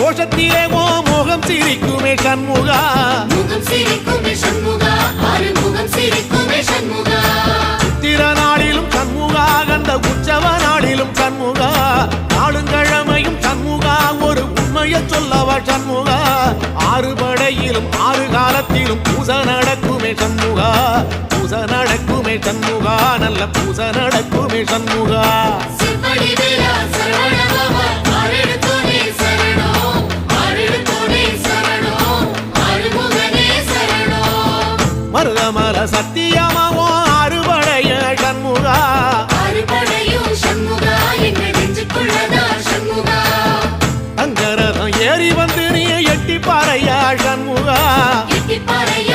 கோஷத்திலே ஓ முகம் சிரிக்குமே சண்முகா முகம் சிரிக்குமே சண்முகா ஆறுமுகம் சிரிக்குமே சண்முகா சித்திர நாளிலும் சண்முகா கந்த உற்சவ நாளிலும் சண்முகா நாளுங்கிழமையும் சண்முகா ஒரு உண்மையை சொல்லவா சண்முகா ஆறு படையிலும் ஆறு காலத்திலும் பூச நடக்குமே சண்முகா பூச நடக்குமே சண்முகா நல்ல பூச நடக்குமே சண்முகா சிவடி வேலா சரவணபவா ஆரெடுத்தோனே சரணம் ஆரெடுத்தோனே சரணம் ஆறுமுகனே சரணம் மருதமல சத்தியமாவோ அறுபடைய சண்முகா அறுபடையும் சண்முகா எங்க நெஞ்சுக்குள்ளதா சண்முகா தங்கரதம் ஏறி வந்து நீ எட்டி பாறையா சண்முகா எட்டி பாறையா